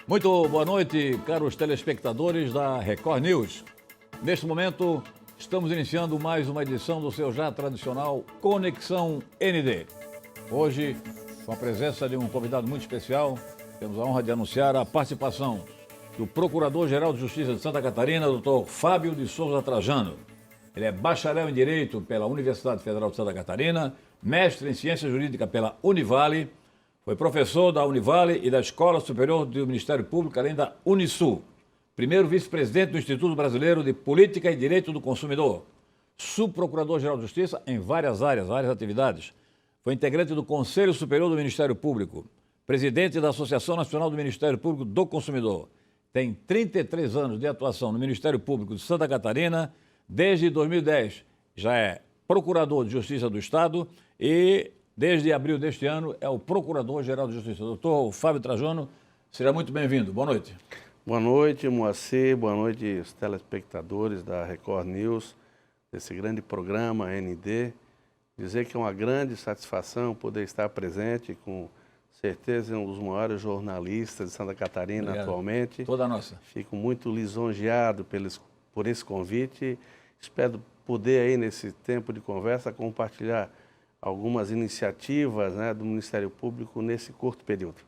Muito boa noite, caros telespectadores da Record News. Neste momento, estamos iniciando mais uma edição do seu já tradicional Conexão ND. Hoje, com a presença de um convidado muito especial, temos a honra de anunciar a participação do Procurador-Geral de Justiça de Santa Catarina, Dr. Fábio de Souza Trajano. Ele é bacharel em Direito pela Universidade Federal de Santa Catarina, mestre em Ciência Jurídica pela Univale, foi professor da Univale e da Escola Superior do Ministério Público, além da Unisul. Primeiro vice-presidente do Instituto Brasileiro de Política e Direito do Consumidor. Subprocurador-Geral de Justiça em várias áreas, várias atividades. Foi integrante do Conselho Superior do Ministério Público. Presidente da Associação Nacional do Ministério Público do Consumidor. Tem 33 anos de atuação no Ministério Público de Santa Catarina. Desde 2010 já é Procurador de Justiça do Estado e desde abril deste ano é o Procurador-Geral de Justiça. Doutor Fábio Trajano, seja muito bem-vindo. Boa noite. Boa noite, Moacir. Boa noite, os telespectadores da Record News, desse grande programa ND. Dizer que é uma grande satisfação poder estar presente, com certeza, um dos maiores jornalistas de Santa Catarina. Obrigado. Atualmente. Toda a nossa. Fico muito lisonjeado por esse convite. Espero poder aí, nesse tempo de conversa, compartilhar algumas iniciativas, né, do Ministério Público nesse curto período.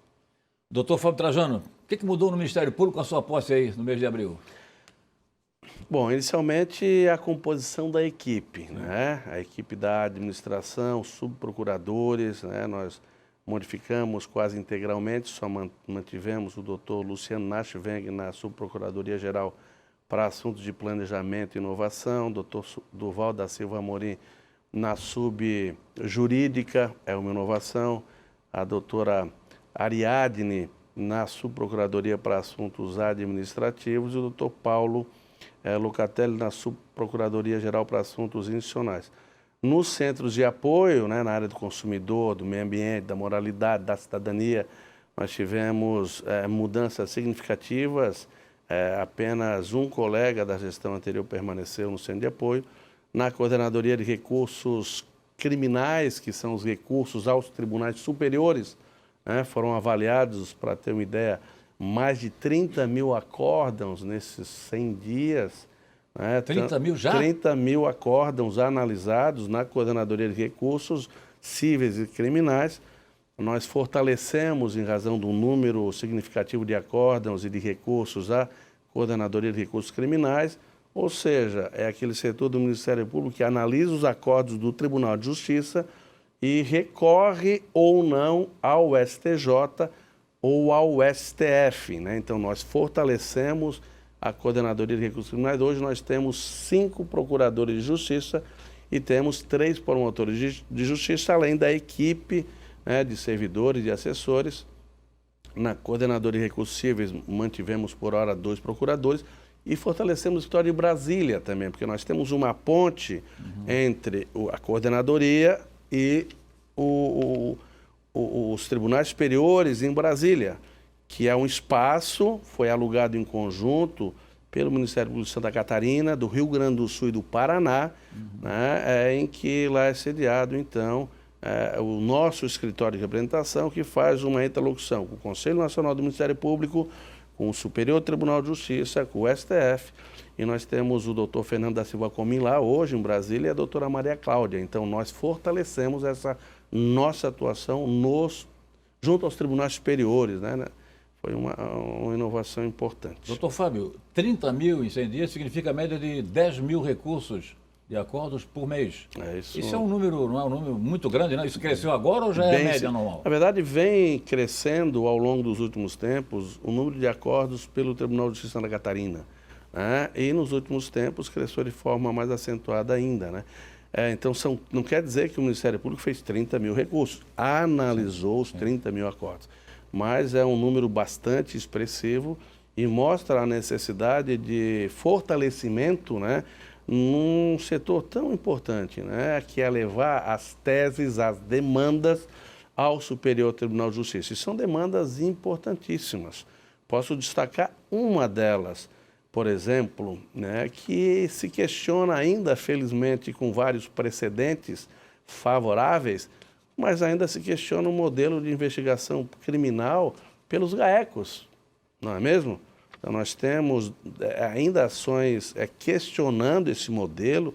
Doutor Fábio Trajano, o que mudou no Ministério Público com a sua posse aí no mês de abril? Bom, inicialmente a composição da equipe, né? A equipe da administração, subprocuradores, né? Nós modificamos quase integralmente, só mantivemos o doutor Luciano Nachweng na Subprocuradoria-Geral para assuntos de planejamento e inovação, doutor Durval da Silva Amorim na subjurídica, é uma inovação, a doutora Ariadne na subprocuradoria para assuntos administrativos e o doutor Paulo Locatelli na subprocuradoria-geral para assuntos institucionais. Nos centros de apoio, né, na área do consumidor, do meio ambiente, da moralidade, da cidadania, nós tivemos mudanças significativas, apenas um colega da gestão anterior permaneceu no centro de apoio. Na Coordenadoria de Recursos Criminais, que são os recursos aos tribunais superiores, né, foram avaliados, para ter uma ideia, mais de 30 mil acórdãos nesses 100 dias. Né, 30 mil já? 30 mil acórdãos analisados na Coordenadoria de Recursos Cíveis e Criminais. Nós fortalecemos, em razão do número significativo de acórdãos e de recursos, a Coordenadoria de Recursos Criminais. Ou seja, é aquele setor do Ministério Público que analisa os acordos do Tribunal de Justiça e recorre ou não ao STJ ou ao STF. Né? Então, nós fortalecemos a Coordenadoria de Recursos Criminais. Hoje nós temos 5 procuradores de justiça e temos 3 promotores de justiça, além da equipe, né, de servidores e assessores. Na Coordenadoria de Recursos Cíveis mantivemos por hora 2 procuradores. E fortalecemos o escritório de Brasília também, porque nós temos uma ponte entre a coordenadoria e os tribunais superiores em Brasília, que é um espaço, foi alugado em conjunto pelo Ministério Público de Santa Catarina, do Rio Grande do Sul e do Paraná, né, em que lá é sediado, então, o nosso escritório de representação, que faz uma interlocução com o Conselho Nacional do Ministério Público, com o Superior Tribunal de Justiça, com o STF, e nós temos o doutor Fernando da Silva Comim lá hoje em Brasília e a doutora Maria Cláudia. Então, nós fortalecemos essa nossa atuação junto aos tribunais superiores, né? Foi uma inovação importante. Doutor Fábio, 30 mil em 100 dias significa a média de 10 mil recursos de acordos por mês. Isso é um número, não é um número muito grande, não? Isso cresceu agora ou já é a média normal? Na verdade, vem crescendo ao longo dos últimos tempos o número de acordos pelo Tribunal de Justiça de Santa Catarina. Né? E nos últimos tempos cresceu de forma mais acentuada ainda. Né? Então, não quer dizer que o Ministério Público fez 30 mil recursos, analisou os 30 mil acordos. Mas é um número bastante expressivo e mostra a necessidade de fortalecimento, né, num setor tão importante, né, que é levar as teses, as demandas ao Superior Tribunal de Justiça. E são demandas importantíssimas. Posso destacar uma delas, por exemplo, né, que se questiona ainda, felizmente, com vários precedentes favoráveis, mas ainda se questiona o modelo de investigação criminal pelos GAECos. não é mesmo? Então, nós temos ainda ações questionando esse modelo,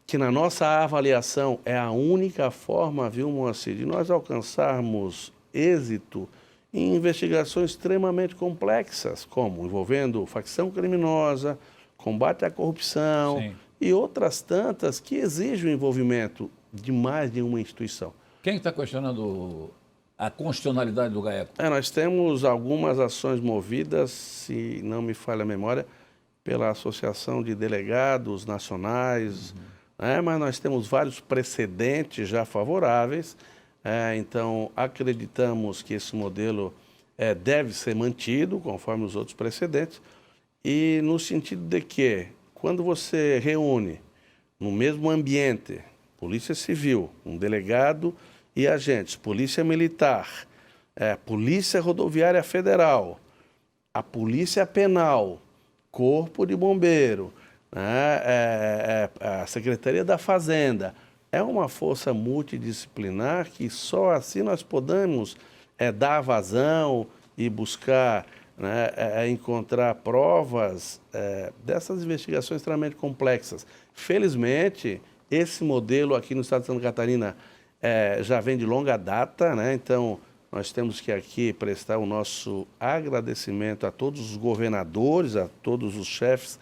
que na nossa avaliação é a única forma, viu, Moacir, de nós alcançarmos êxito em investigações extremamente complexas, como envolvendo facção criminosa, combate à corrupção, sim, e outras tantas que exigem o envolvimento de mais de uma instituição. Quem está questionando a constitucionalidade do GAECO? Nós temos algumas ações movidas, se não me falha a memória, pela Associação de Delegados Nacionais, mas nós temos vários precedentes já favoráveis, então acreditamos que esse modelo deve ser mantido, conforme os outros precedentes, e no sentido de que, quando você reúne no mesmo ambiente Polícia Civil, um delegado e agentes, Polícia Militar, Polícia Rodoviária Federal, a Polícia Penal, Corpo de Bombeiro, a Secretaria da Fazenda, é uma força multidisciplinar que só assim nós podemos dar vazão e buscar, encontrar provas dessas investigações extremamente complexas. Felizmente, esse modelo aqui no estado de Santa Catarina já vem de longa data, então nós temos que aqui prestar o nosso agradecimento a todos os governadores, a todos os chefes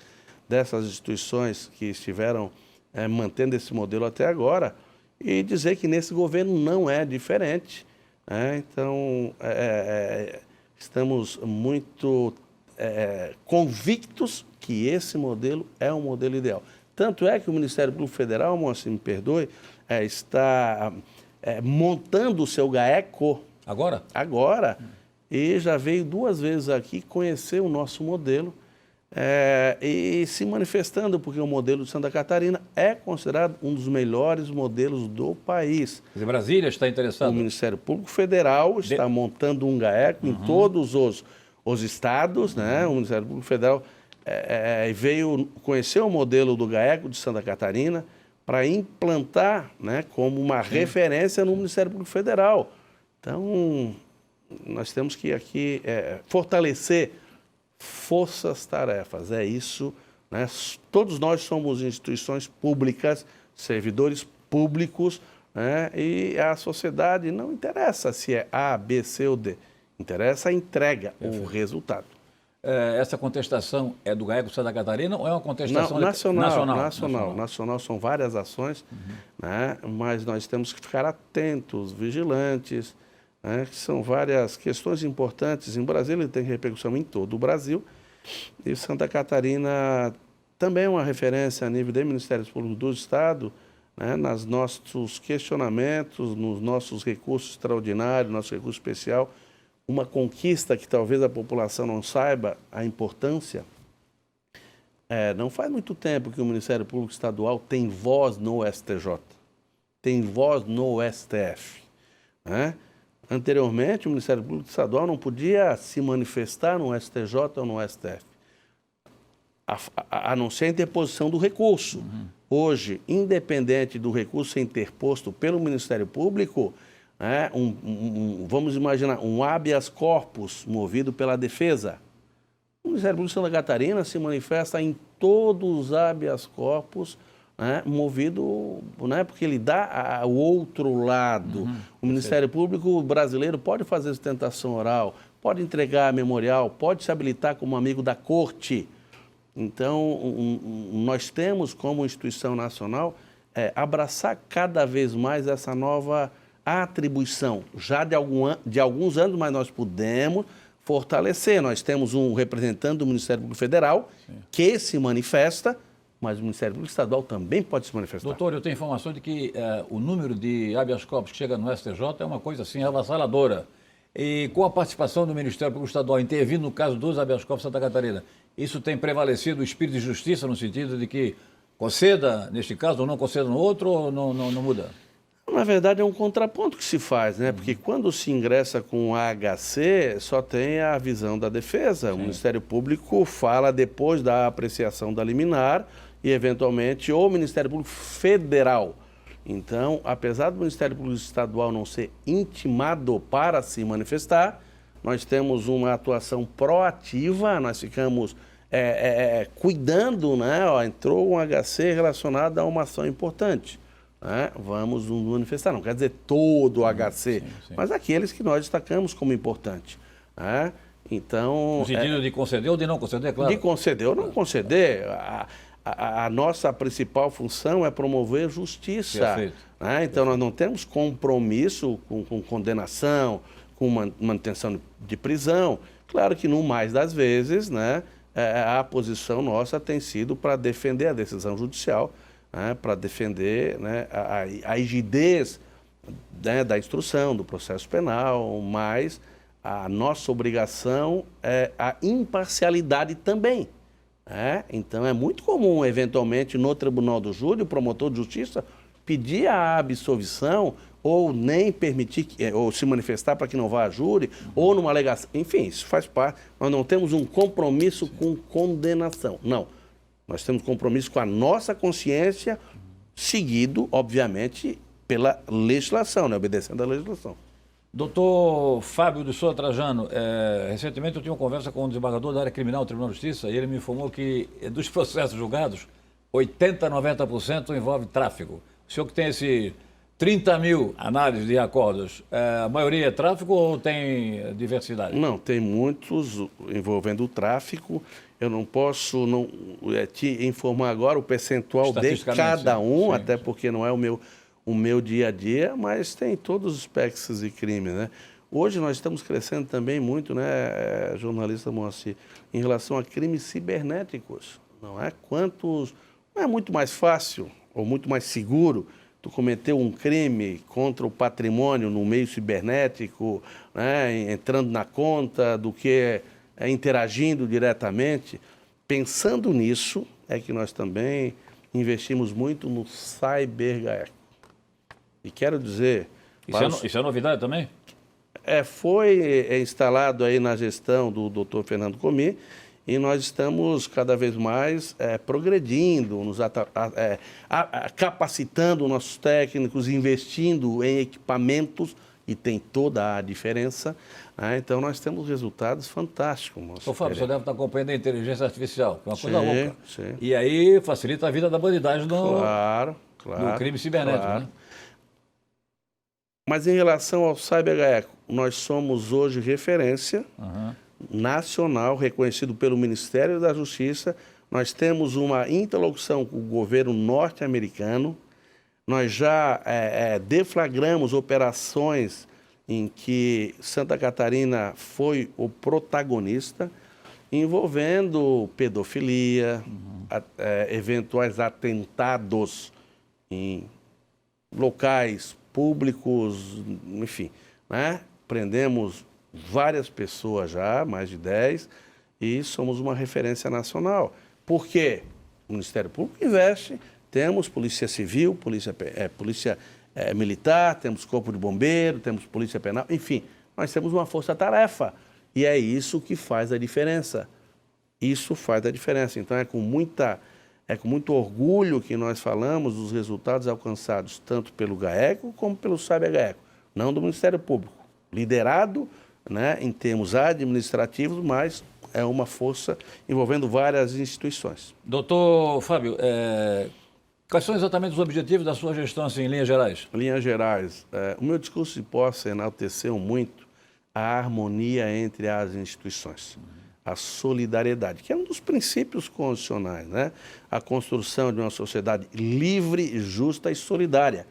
dessas instituições que estiveram mantendo esse modelo até agora, e dizer que nesse governo não é diferente. Então, estamos muito convictos que esse modelo é um modelo ideal. Tanto é que o Ministério Público Federal, Moacir, me perdoe, está montando o seu GAECO. Agora? Agora. E já veio 2 vezes aqui conhecer o nosso modelo e se manifestando, porque o modelo de Santa Catarina é considerado um dos melhores modelos do país. Quer dizer, Brasília está interessado? O Ministério Público Federal está montando um GAECO em todos os estados, O Ministério Público Federal veio conhecer o modelo do GAECO de Santa Catarina para implantar, como uma referência no Ministério Público Federal. Então, nós temos que aqui fortalecer forças-tarefas. É isso, Todos nós somos instituições públicas, servidores públicos, e a sociedade não interessa se é A, B, C ou D. Interessa a entrega, o resultado. Essa contestação é do GAECO Santa Catarina ou é uma contestação nacional? São várias ações, mas nós temos que ficar atentos, vigilantes, que são várias questões importantes. Em Brasília, ele tem repercussão em todo o Brasil, e Santa Catarina também é uma referência a nível de Ministérios Públicos do Estado, nos nossos questionamentos, nos nossos recursos extraordinários, nosso recurso especial. Uma conquista que talvez a população não saiba a importância. Não faz muito tempo que o Ministério Público Estadual tem voz no STJ, tem voz no STF. Anteriormente, o Ministério Público Estadual não podia se manifestar no STJ ou no STF, a não ser a interposição do recurso. Hoje, independente do recurso ser interposto pelo Ministério Público, vamos imaginar um habeas corpus movido pela defesa. O Ministério Público de Santa Catarina se manifesta em todos os habeas corpus, movido, porque ele dá o outro lado. O Ministério Público brasileiro pode fazer sustentação oral, pode entregar memorial, pode se habilitar como amigo da corte. Então, nós temos como instituição nacional abraçar cada vez mais essa nova atribuição, já de alguns anos, mas nós podemos fortalecer. Nós temos um representante do Ministério Público Federal que se manifesta, mas o Ministério Público Estadual também pode se manifestar. Doutor, eu tenho informação de que o número de habeas corpus que chega no STJ é uma coisa assim avassaladora. E com a participação do Ministério Público Estadual intervindo no caso dos habeas corpus Santa Catarina, isso tem prevalecido o espírito de justiça no sentido de que conceda neste caso ou não conceda no outro, ou não muda? Na verdade, é um contraponto que se faz, Porque quando se ingressa com a HC, só tem a visão da defesa. O Ministério Público fala depois da apreciação da liminar e, eventualmente, o Ministério Público Federal. Então, apesar do Ministério Público Estadual não ser intimado para se manifestar, nós temos uma atuação proativa, nós ficamos cuidando, né? Ó, entrou um HC relacionado a uma ação importante. Né? Vamos nos manifestar, não quer dizer todo o HC, sim. Mas aqueles que nós destacamos como importante. Né? Então, no sentido de conceder ou de não conceder, claro. De conceder ou não conceder. A nossa principal função é promover justiça. Né? Então, nós não temos compromisso com condenação, com manutenção de prisão. Claro que, no mais das vezes, né, a posição nossa tem sido para defender a decisão judicial, né, para defender, né, a rigidez, né, da instrução, do processo penal, mas a nossa obrigação é a imparcialidade também. Né? Então, é muito comum, eventualmente, no Tribunal do Júri, o promotor de justiça pedir a absolvição ou nem permitir, ou se manifestar para que não vá a júri, ou numa alegação. Enfim, isso faz parte. Nós não temos um compromisso com condenação. Não. Nós temos compromisso com a nossa consciência, seguido, obviamente, pela legislação, né? Obedecendo à legislação. Doutor Fábio de Souza Trajano, recentemente eu tive uma conversa com um desembargador da área criminal do Tribunal de Justiça e ele me informou que dos processos julgados, 80% a 90% envolve tráfico. O senhor que tem esse 30 mil análises de acordos, a maioria é tráfico ou tem diversidade? Não, tem muitos envolvendo o tráfico. Eu não posso te informar agora o percentual de cada um, sim, até porque não é o meu dia a dia, mas tem todos os espectros de crime, né? Hoje nós estamos crescendo também muito, né, jornalista Moacir, em relação a crimes cibernéticos. Não é muito mais fácil ou muito mais seguro tu cometeu um crime contra o patrimônio no meio cibernético, né, entrando na conta, do que interagindo diretamente. Pensando nisso, é que nós também investimos muito no CyberGaeco. E quero dizer... Isso é novidade também? Foi instalado aí na gestão do Dr. Fernando Comi, e nós estamos cada vez mais progredindo, capacitando nossos técnicos, investindo em equipamentos, e tem toda a diferença. Né? Então, nós temos resultados fantásticos. Ô, Fábio, você deve estar acompanhando a inteligência artificial, que é uma coisa louca. Sim. E aí facilita a vida da bandidagem claro, no crime cibernético. Claro. Né? Mas em relação ao CyberGaeco, nós somos hoje referência nacional, reconhecido pelo Ministério da Justiça. Nós temos uma interlocução com o governo norte-americano. Nós já deflagramos operações em que Santa Catarina foi o protagonista, envolvendo pedofilia, eventuais atentados em locais públicos, enfim, né? Prendemos várias pessoas já, mais de 10, e somos uma referência nacional. Por quê? O Ministério Público investe, temos Polícia Civil, Polícia Militar, temos Corpo de Bombeiro, temos Polícia Penal, enfim, nós temos uma força-tarefa, e é isso que faz a diferença. Isso faz a diferença. Então, é com muito orgulho que nós falamos dos resultados alcançados tanto pelo GAECO como pelo CyberGaeco, não do Ministério Público, liderado, né, em termos administrativos, mas é uma força envolvendo várias instituições. Doutor Fábio, quais são exatamente os objetivos da sua gestão, assim, em linhas gerais? Em linhas gerais, o meu discurso de posse enalteceu muito a harmonia entre as instituições, a solidariedade, que é um dos princípios constitucionais, né? A construção de uma sociedade livre, justa e solidária.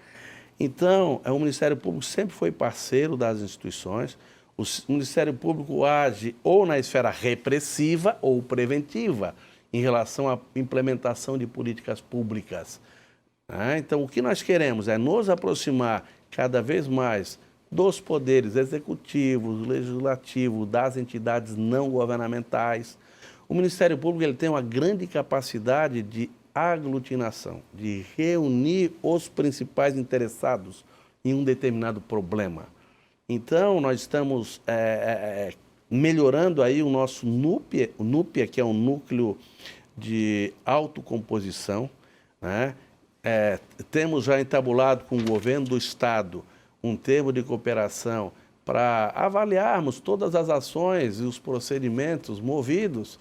Então, o Ministério Público sempre foi parceiro das instituições. O Ministério Público age ou na esfera repressiva ou preventiva em relação à implementação de políticas públicas. Então, o que nós queremos é nos aproximar cada vez mais dos poderes executivos, legislativos, das entidades não governamentais. O Ministério Público ele tem uma grande capacidade de aglutinação, de reunir os principais interessados em um determinado problema. Então, nós estamos melhorando aí o nosso NUPIA, que é um núcleo de autocomposição, né? Temos já entabulado com o governo do Estado um termo de cooperação para avaliarmos todas as ações e os procedimentos movidos,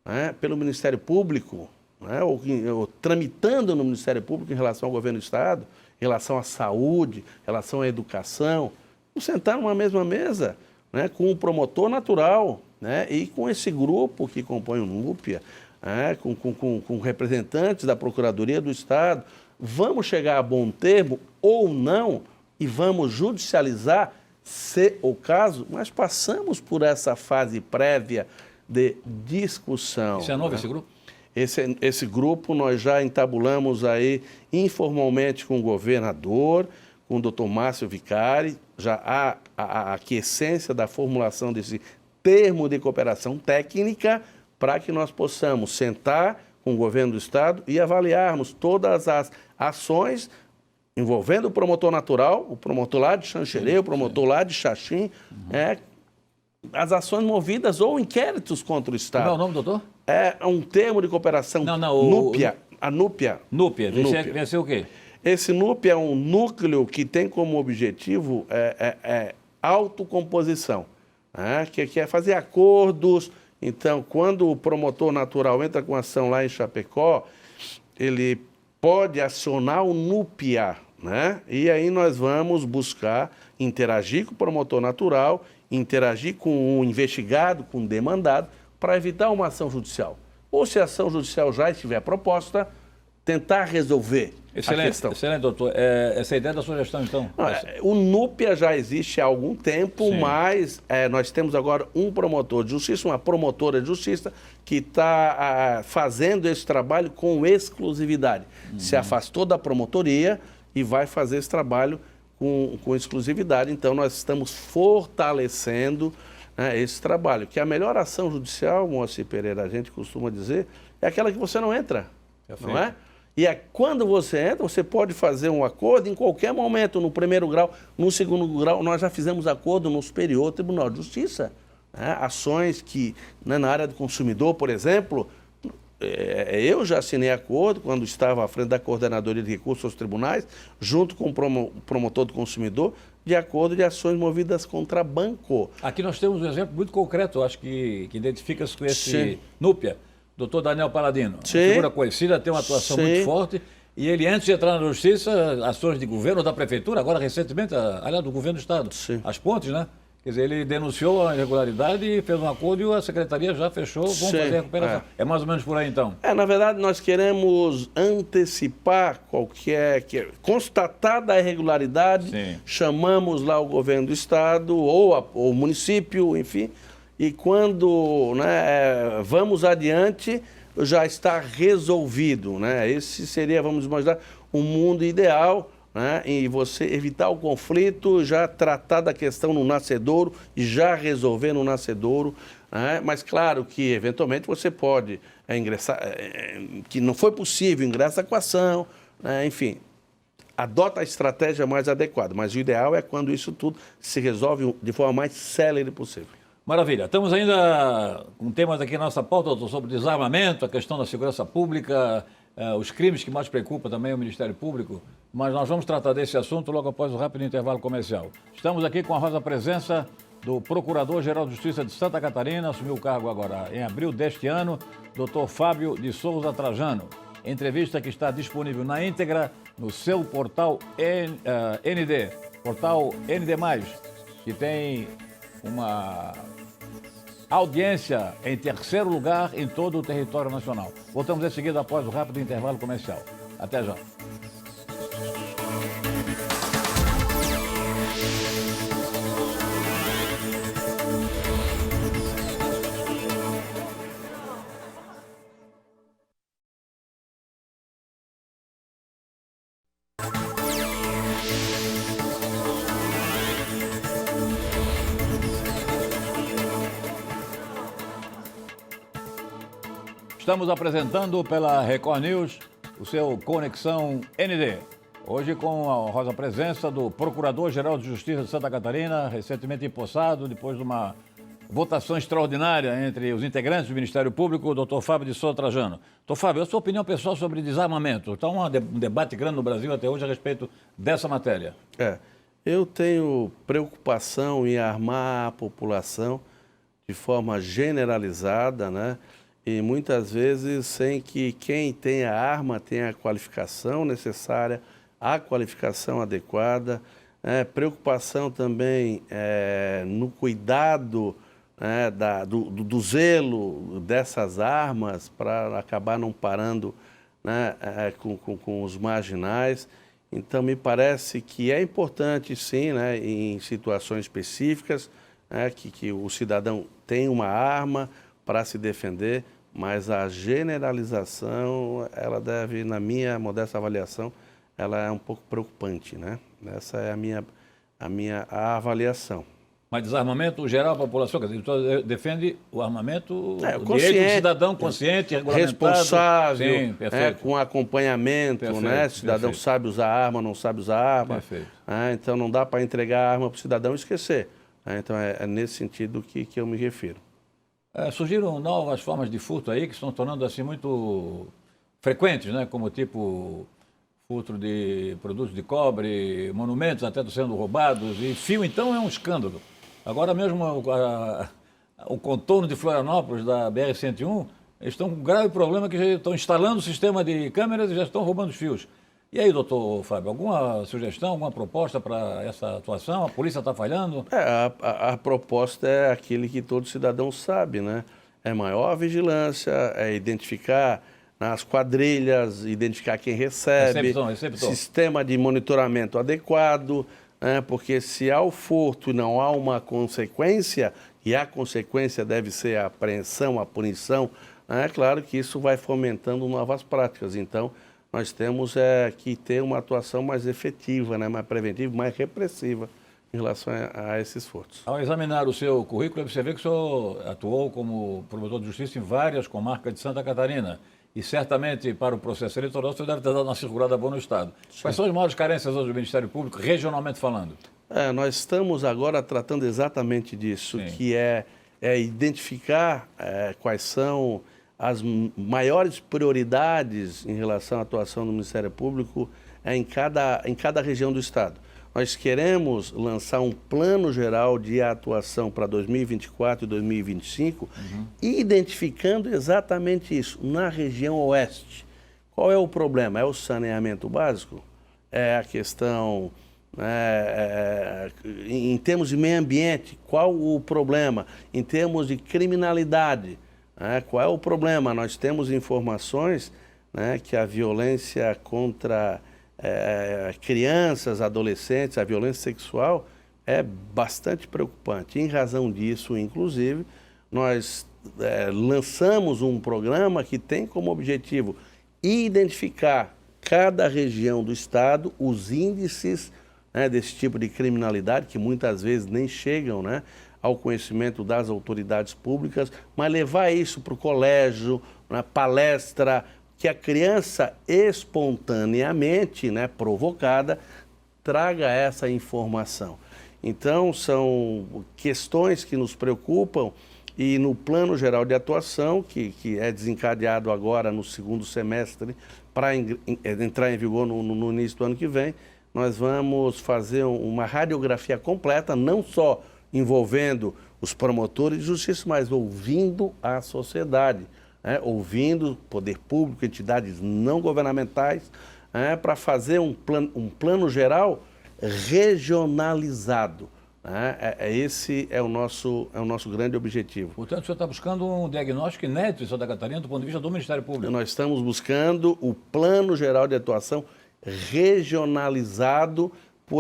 né, pelo Ministério Público, né, ou tramitando no Ministério Público em relação ao governo do Estado, em relação à saúde, em relação à educação. Vamos sentar numa mesma mesa, né, com o promotor natural, né, e com esse grupo que compõe o NUPIA, né, com representantes da Procuradoria do Estado. Vamos chegar a bom termo ou não e vamos judicializar, se o caso, mas passamos por essa fase prévia de discussão. Isso é novo, né? esse grupo? Esse grupo nós já entabulamos aí informalmente com o governador, com o doutor Márcio Vicari, já há a aquiescência da formulação desse termo de cooperação técnica para que nós possamos sentar com o governo do Estado e avaliarmos todas as ações envolvendo o promotor natural, o promotor lá de Xanxerê, o promotor lá de Xaxim, as ações movidas ou inquéritos contra o Estado. Qual é o nome, doutor? É um termo de cooperação, NUPIA. A NUPIA. NUPIA, vem ser o quê? Esse NUPIA é um núcleo que tem como objetivo autocomposição, né? Que é fazer acordos. Então, quando o promotor natural entra com ação lá em Chapecó, ele pode acionar o NUPIA, né? E aí nós vamos buscar interagir com o promotor natural, interagir com o investigado, com o demandado, para evitar uma ação judicial. Ou se a ação judicial já estiver proposta, tentar resolver a questão. Excelente, doutor. Essa é a ideia da sugestão, então? Não, o NUPIA já existe há algum tempo, sim, mas nós temos agora um promotor de justiça, uma promotora de justiça, que está fazendo esse trabalho com exclusividade. Se afastou da promotoria e vai fazer esse trabalho com exclusividade. Então, nós estamos fortalecendo, né, esse trabalho. Que a melhor ação judicial, Moacir Pereira, a gente costuma dizer, é aquela que você não entra, não é? E quando você entra, você pode fazer um acordo em qualquer momento, no primeiro grau, no segundo grau. Nós já fizemos acordo no Superior Tribunal de Justiça. Né? Ações que, né, na área do consumidor, por exemplo, eu já assinei acordo quando estava à frente da Coordenadoria de Recursos aos Tribunais, junto com o promotor do consumidor, de acordo de ações movidas contra banco. Aqui nós temos um exemplo muito concreto, acho que identifica-se com esse, sim, NUPIA. Doutor Daniel Paladino, sim, uma figura conhecida, tem uma atuação, sim, muito forte, e ele, antes de entrar na Justiça, ações de governo, da Prefeitura, agora recentemente, aliás, do Governo do Estado, sim, as pontes, né? Quer dizer, ele denunciou a irregularidade e fez um acordo e a Secretaria já fechou, vamos, sim, fazer a recuperação. É mais ou menos por aí, então? Na verdade, nós queremos antecipar qualquer... Constatada a irregularidade, sim, chamamos lá o Governo do Estado ou o município, enfim... E quando, né, vamos adiante, já está resolvido, né? Esse seria, vamos imaginar, um mundo ideal, né? E você evitar o conflito, já tratar da questão no nascedouro e já resolver no nascedouro, né? Mas claro que, eventualmente, você pode ingressar, que não foi possível, ingressa com a ação, né? Enfim, adota a estratégia mais adequada. Mas o ideal é quando isso tudo se resolve de forma mais célere possível. Maravilha. Estamos ainda com temas aqui na nossa pauta, doutor, sobre desarmamento, a questão da segurança pública, os crimes que mais preocupam também o Ministério Público, mas nós vamos tratar desse assunto logo após o rápido intervalo comercial. Estamos aqui com a honrosa presença do Procurador-Geral de Justiça de Santa Catarina, assumiu o cargo agora em abril deste ano, doutor Fábio de Souza Trajano. Entrevista que está disponível na íntegra no seu portal ND, portal ND+, que tem uma audiência em terceiro lugar em todo o território nacional. Voltamos em seguida após o rápido intervalo comercial. Até já. Estamos apresentando pela Record News o seu Conexão ND. Hoje com a honrosa presença do Procurador-Geral de Justiça de Santa Catarina, recentemente empossado, depois de uma votação extraordinária entre os integrantes do Ministério Público, o doutor Fábio de Souza Trajano. Doutor Fábio, a sua opinião pessoal sobre desarmamento. Está um debate grande no Brasil até hoje a respeito dessa matéria. Eu tenho preocupação em armar a população de forma generalizada, né? E muitas vezes sem que quem tem a arma tenha a qualificação necessária, a qualificação adequada. Preocupação também no cuidado, né, do zelo dessas armas para acabar não parando, né, com os marginais. Então, me parece que é importante, sim, né, em situações específicas, que o cidadão tem uma arma para se defender, mas a generalização, ela deve, na minha modesta avaliação, ela é um pouco preocupante, né? Essa é a minha avaliação. Mas desarmamento geral da população, quer dizer, então defende o armamento, o direito do cidadão consciente, regulamentado. Responsável, sim, perfeito. Com acompanhamento, perfeito, né? O cidadão perfeito. sabe usar arma, não sabe usar arma. Perfeito. Então não dá para entregar a arma para o cidadão e esquecer. Então é nesse sentido que eu me refiro. Surgiram novas formas de furto aí que estão tornando assim muito frequentes, né? Como tipo furto de produtos de cobre, monumentos até sendo roubados, e fio então é um escândalo. Agora mesmo o contorno de Florianópolis, da BR-101, eles estão com um grave problema que já estão instalando o sistema de câmeras e já estão roubando os fios. E aí, doutor Fábio, alguma sugestão, alguma proposta para essa atuação? A polícia está falhando? A proposta é aquele que todo cidadão sabe, né? É maior vigilância, é identificar nas quadrilhas, identificar quem recebe, receptor. Sistema de monitoramento adequado, porque se há o furto e não há uma consequência, e a consequência deve ser a apreensão, a punição, é claro que isso vai fomentando novas práticas. Então, nós temos que ter uma atuação mais efetiva, né, mais preventiva, mais repressiva em relação a esses furtos. Ao examinar o seu currículo, você vê que o senhor atuou como promotor de justiça em várias comarcas de Santa Catarina. E certamente, para o processo eleitoral, o senhor deve ter dado uma circulada boa no Estado. Sim. Quais são as maiores carências hoje do Ministério Público, regionalmente falando? Nós estamos agora tratando exatamente disso, Sim. que é identificar quais são as maiores prioridades em relação à atuação do Ministério Público em cada região do Estado. Nós queremos lançar um plano geral de atuação para 2024 e 2025, identificando exatamente isso, na região oeste. Qual é o problema? É o saneamento básico? É a questão, em termos de meio ambiente, qual o problema? Em termos de criminalidade, qual é o problema? Nós temos informações, que a violência contra crianças, adolescentes, a violência sexual é bastante preocupante. Em razão disso, inclusive, nós lançamos um programa que tem como objetivo identificar cada região do Estado, os índices desse tipo de criminalidade, que muitas vezes nem chegam ao conhecimento das autoridades públicas, mas levar isso para o colégio, na palestra, que a criança espontaneamente, provocada, traga essa informação. Então, são questões que nos preocupam e no plano geral de atuação, que é desencadeado agora no segundo semestre, para entrar em vigor no início do ano que vem, nós vamos fazer uma radiografia completa, não só envolvendo os promotores de justiça, mas ouvindo a sociedade, ouvindo o poder público, entidades não governamentais, para fazer um plano geral regionalizado. Esse é o nosso grande objetivo. Portanto, o senhor está buscando um diagnóstico inédito em Santa Catarina do ponto de vista do Ministério Público. Nós estamos buscando o plano geral de atuação regionalizado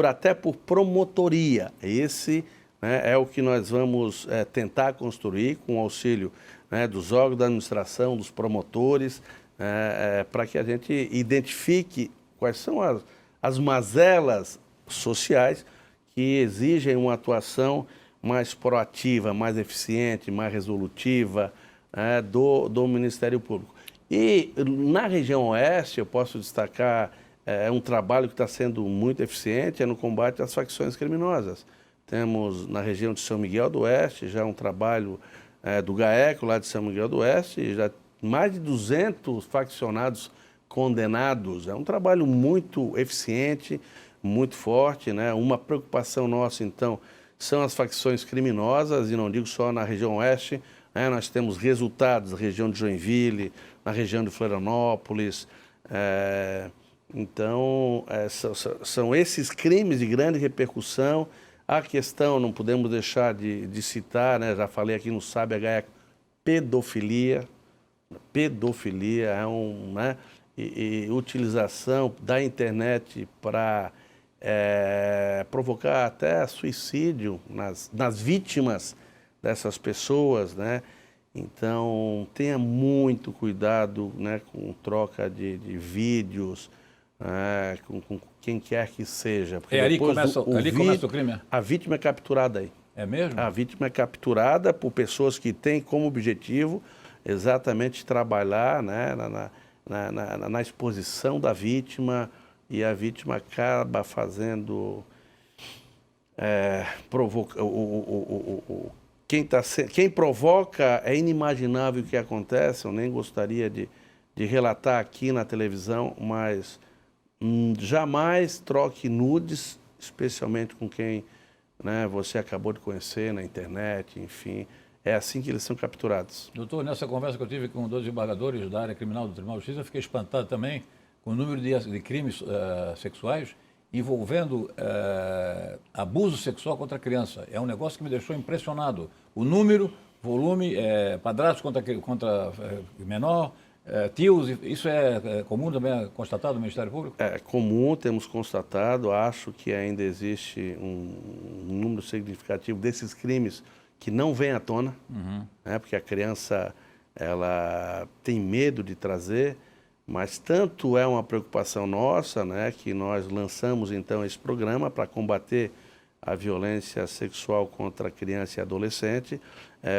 até por promotoria. Esse é o que nós vamos tentar construir com o auxílio dos órgãos da administração, dos promotores, para que a gente identifique quais são as mazelas sociais que exigem uma atuação mais proativa, mais eficiente, mais resolutiva do Ministério Público. E na região oeste, eu posso destacar um trabalho que está sendo muito eficiente, no combate às facções criminosas. Temos na região de São Miguel do Oeste já um trabalho do GAECO, lá de São Miguel do Oeste, já mais de 200 faccionados condenados. É um trabalho muito eficiente. muito forte, né? Uma preocupação nossa, então, são as facções criminosas, e não digo só na região oeste, né? Nós temos resultados na região de Joinville, na região de Florianópolis. Então, são esses crimes de grande repercussão. A questão, não podemos deixar de citar, né? Já falei aqui no Sabe H, pedofilia. Pedofilia é né? E utilização da internet para provocar até suicídio nas vítimas dessas pessoas, né? Então, tenha muito cuidado, né, com troca de vídeos, com quem quer que seja. Porque ali começa o crime? A vítima é capturada aí. É mesmo? A vítima é capturada por pessoas que têm como objetivo exatamente trabalhar, né, na exposição da vítima, e a vítima acaba fazendo... Quem provoca, é inimaginável o que acontece. Eu nem gostaria de relatar aqui na televisão, mas jamais troque nudes, especialmente com quem, né, você acabou de conhecer na internet, enfim. É assim que eles são capturados. Doutor, nessa conversa que eu tive com 2 desembargadores da área criminal do Tribunal de Justiça, eu fiquei espantado também com o número de crimes sexuais envolvendo abuso sexual contra a criança. É um negócio que me deixou impressionado. O número, volume, padrastos contra menor, tios, isso é comum também, constatado no Ministério Público? É comum, temos constatado. Acho que ainda existe um número significativo desses crimes que não vem à tona, né, porque a criança ela tem medo de trazer, mas tanto é uma preocupação nossa, né, que nós lançamos então esse programa para combater a violência sexual contra criança e adolescente.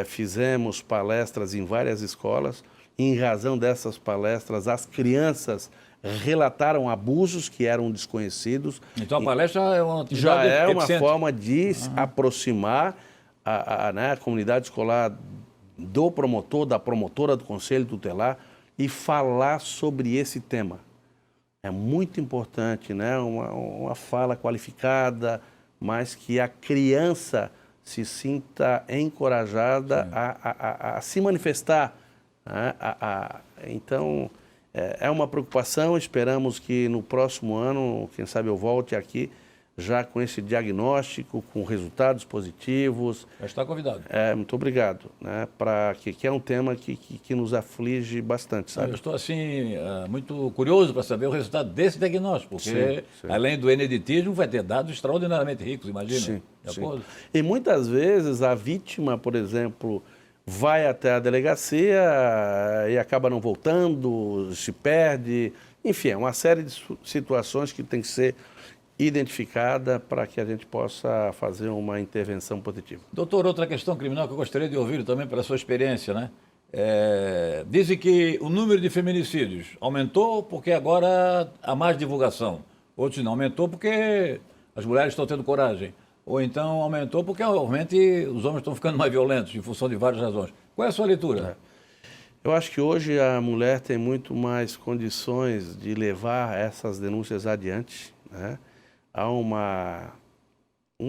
Fizemos palestras em várias escolas. Em razão dessas palestras, as crianças relataram abusos que eram desconhecidos. Então a palestra é uma atividade já é uma eficiente. forma de aproximar né, a comunidade escolar do promotor, da promotora, do conselho tutelar, e falar sobre esse tema. É muito importante, né? Uma fala qualificada, mas que a criança se sinta encorajada a se manifestar. Então, é uma preocupação. Esperamos que no próximo ano, quem sabe eu volte aqui, já com esse diagnóstico, com resultados positivos. Já está convidado. Muito obrigado, né? Que é um tema que nos aflige bastante, sabe? Eu estou, assim, muito curioso para saber o resultado desse diagnóstico, porque sim. além do ineditismo, vai ter dados extraordinariamente ricos, imagina. Sim, de acordo? E muitas vezes a vítima, por exemplo, vai até a delegacia e acaba não voltando, se perde. Enfim, é uma série de situações que tem que ser identificada para que a gente possa fazer uma intervenção positiva. Doutor, outra questão criminal que eu gostaria de ouvir também pela sua experiência, né? Dizem que o número de feminicídios aumentou porque agora há mais divulgação. Outros não, aumentou porque as mulheres estão tendo coragem. Ou então aumentou porque realmente os homens estão ficando mais violentos em função de várias razões. Qual é a sua leitura? Eu acho que hoje a mulher tem muito mais condições de levar essas denúncias adiante, né? Há uma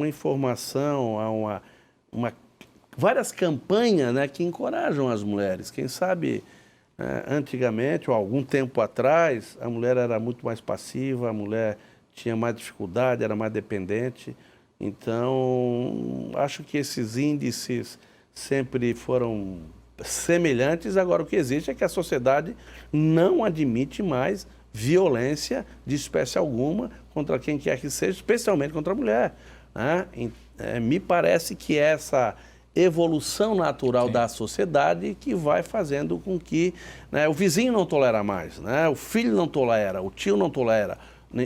informação, há várias campanhas, né, que encorajam as mulheres. Quem sabe, antigamente, ou algum tempo atrás, a mulher era muito mais passiva, a mulher tinha mais dificuldade, era mais dependente. Então, acho que esses índices sempre foram semelhantes. Agora, o que existe é que a sociedade não admite mais violência de espécie alguma contra quem quer que seja, especialmente contra a mulher, né? Me parece que essa evolução natural da sociedade que vai fazendo com que, né, o vizinho não tolera mais, né? O filho não tolera, o tio não tolera,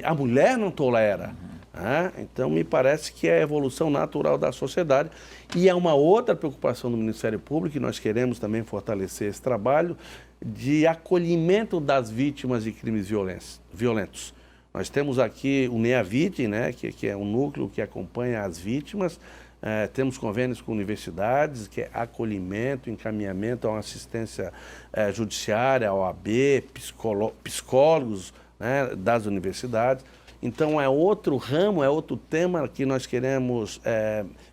a mulher não tolera. Né? Então, me parece que é a evolução natural da sociedade. E é uma outra preocupação do Ministério Público, e nós queremos também fortalecer esse trabalho de acolhimento das vítimas de crimes violentos. Nós temos aqui o NEAVID, né, que é um núcleo que acompanha as vítimas. Temos convênios com universidades, que é acolhimento, encaminhamento a uma assistência judiciária, a OAB, psicólogos, né, das universidades. Então, é outro ramo, é outro tema que nós queremos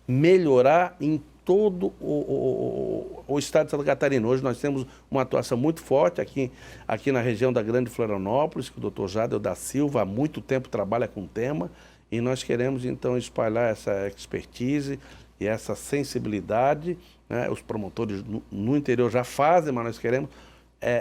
melhorar em todo o estado de Santa Catarina. Hoje nós temos uma atuação muito forte aqui na região da Grande Florianópolis, que o doutor Jadel da Silva há muito tempo trabalha com o tema, e nós queremos então espalhar essa expertise e essa sensibilidade, né? Os promotores no interior já fazem, mas nós queremos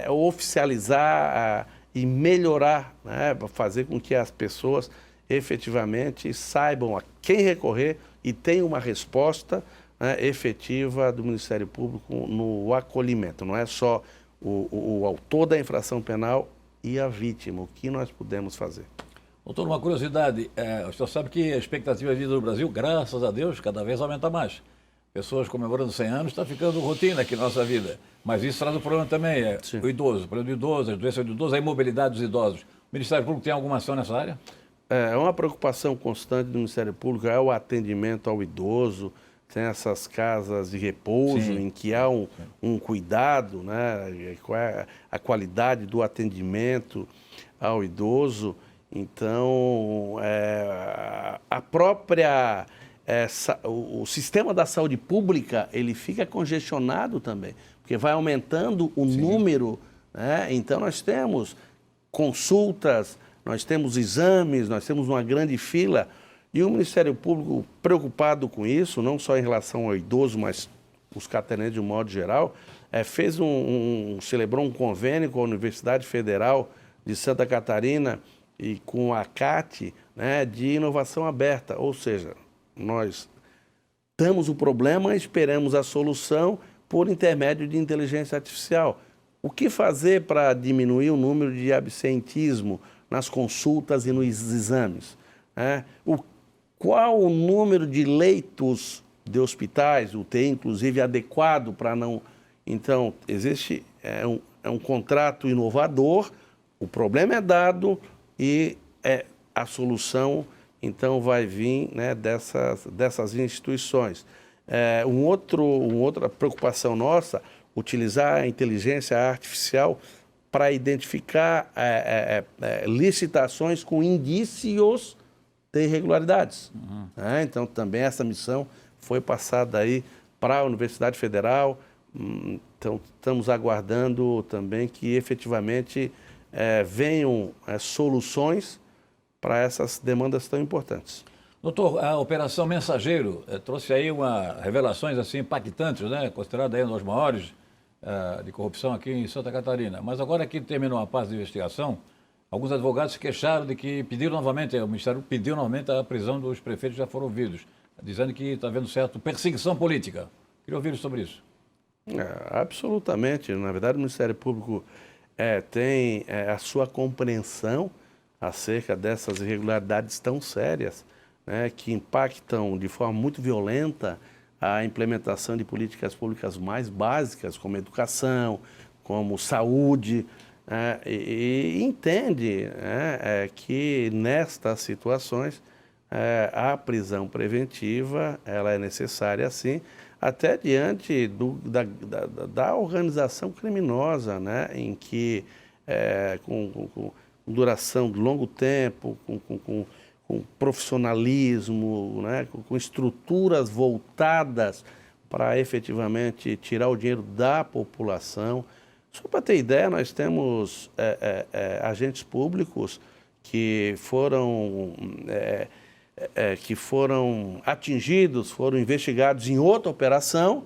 oficializar e melhorar, né? Para fazer com que as pessoas efetivamente saibam a quem recorrer e tenham uma resposta, né, efetiva do Ministério Público no acolhimento. Não é só o autor da infração penal e a vítima, o que nós podemos fazer. Doutor, uma curiosidade, o senhor sabe que a expectativa de vida no Brasil, graças a Deus, cada vez aumenta mais. Pessoas comemorando 100 anos, está ficando rotina aqui na nossa vida. Mas isso traz um problema também, o idoso, o problema do idoso, as doenças do idoso, a imobilidade dos idosos. O Ministério Público tem alguma ação nessa área? É uma preocupação constante do Ministério Público, é o atendimento ao idoso, tem essas casas de repouso, sim, em que há um cuidado, né, qual é a qualidade do atendimento ao idoso. Então, a própria, o sistema da saúde pública, ele fica congestionado também, porque vai aumentando o sim, número, né? Então nós temos consultas, nós temos exames, nós temos uma grande fila. E o Ministério Público, preocupado com isso, não só em relação ao idoso, mas os catarinenses de um modo geral, celebrou um convênio com a Universidade Federal de Santa Catarina e com a CAT, né, de inovação aberta. Ou seja, nós damos o problema e esperamos a solução por intermédio de inteligência artificial. O que fazer para diminuir o número de absenteísmo nas consultas e nos exames? Qual o número de leitos de hospitais, UTI, inclusive, adequado para não... Então, existe um contrato inovador, o problema é dado e a solução, então, vai vir, né, dessas instituições. Outra preocupação nossa, utilizar a inteligência artificial para identificar licitações com indícios de irregularidades. Uhum. Então, também essa missão foi passada aí para a Universidade Federal. Então, estamos aguardando também que efetivamente venham soluções para essas demandas tão importantes. Doutor, a Operação Mensageiro trouxe aí revelações assim impactantes, né? Considerada aí uma das maiores de corrupção aqui em Santa Catarina. Mas agora que terminou a fase de investigação, alguns advogados se queixaram de que o Ministério pediu novamente a prisão dos prefeitos que já foram ouvidos, dizendo que está havendo certa perseguição política. Queria ouvir sobre isso. Absolutamente. Na verdade, o Ministério Público tem a sua compreensão acerca dessas irregularidades tão sérias, né, que impactam de forma muito violenta a implementação de políticas públicas mais básicas, como educação, como saúde, e entende, né, que nestas situações a prisão preventiva ela é necessária, sim, até diante da organização criminosa, né, em que com duração de longo tempo, com profissionalismo, né, com estruturas voltadas para efetivamente tirar o dinheiro da população. Só para ter ideia, nós temos agentes públicos que foram atingidos, foram investigados em outra operação,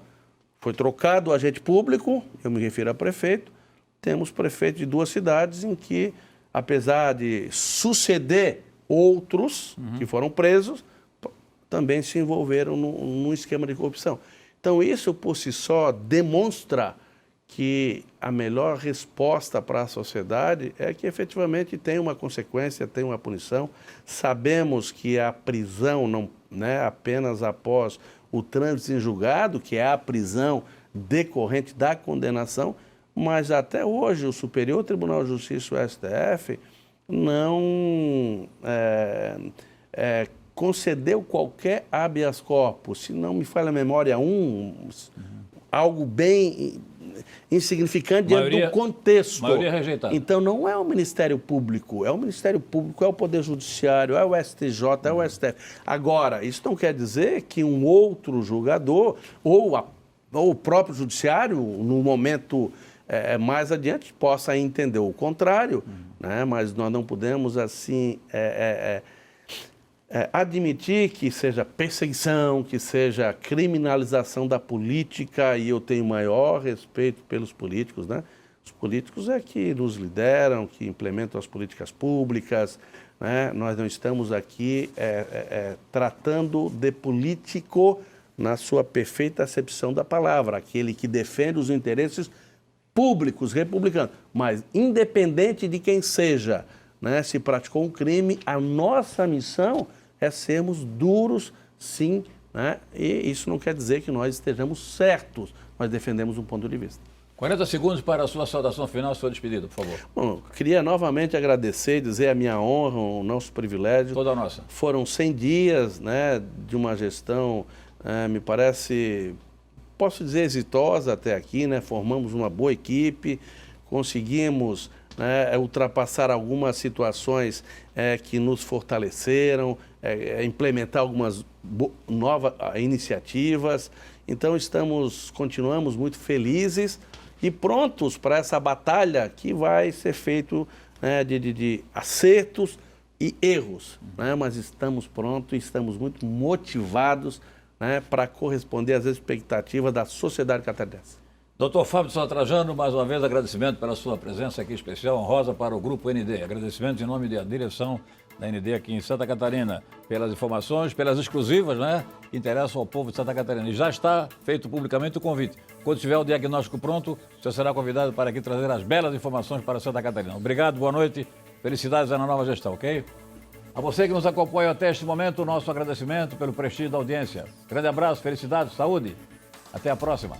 foi trocado o agente público, eu me refiro a prefeito, temos prefeito de 2 cidades em que, apesar de suceder outros que foram presos, também se envolveram num esquema de corrupção. Então, isso por si só demonstra que a melhor resposta para a sociedade é que efetivamente tem uma consequência, tem uma punição. Sabemos que a prisão não, né, apenas após o trânsito em julgado, que é a prisão decorrente da condenação, mas até hoje o Superior Tribunal de Justiça, o STF, não concedeu qualquer habeas corpus. Se não me falha a memória, algo bem insignificante diante do contexto. Maioria rejeitada. Então não é o Ministério Público, é o Poder Judiciário, é o STJ, é o STF. Agora, isso não quer dizer que um outro julgador ou o próprio Judiciário, no momento mais adiante, possa entender o contrário, né? Mas nós não podemos, assim, admitir que seja perseguição, que seja criminalização da política, e eu tenho maior respeito pelos políticos, né? Os políticos é que nos lideram, que implementam as políticas públicas, né? Nós não estamos aqui tratando de político na sua perfeita acepção da palavra, aquele que defende os interesses públicos, republicanos, mas independente de quem seja, né? Se praticou um crime, a nossa missão é sermos duros, sim, né? E isso não quer dizer que nós estejamos certos, nós defendemos um ponto de vista. 40 segundos para a sua saudação final, sua despedida, por favor. Bom, queria novamente agradecer, dizer a minha honra, o nosso privilégio. Toda a nossa. Foram 100 dias, né, de uma gestão, me parece, posso dizer, exitosa até aqui, né? Formamos uma boa equipe, conseguimos, né, ultrapassar algumas situações que nos fortaleceram, implementar algumas novas iniciativas. Então continuamos muito felizes e prontos para essa batalha que vai ser feito, né, de acertos e erros, né? Mas estamos prontos, estamos muito motivados, né, para corresponder às expectativas da sociedade catarinense. Doutor Fábio de Souza Trajano, mais uma vez agradecimento pela sua presença aqui especial, honrosa para o Grupo ND. Agradecimento em nome da direção da ND aqui em Santa Catarina, pelas informações, pelas exclusivas, né, que interessam ao povo de Santa Catarina. E já está feito publicamente o convite. Quando tiver o diagnóstico pronto, você será convidado para aqui trazer as belas informações para Santa Catarina. Obrigado, boa noite, felicidades na nova gestão, ok? A você que nos acompanha até este momento, o nosso agradecimento pelo prestígio da audiência. Grande abraço, felicidades, saúde. Até a próxima.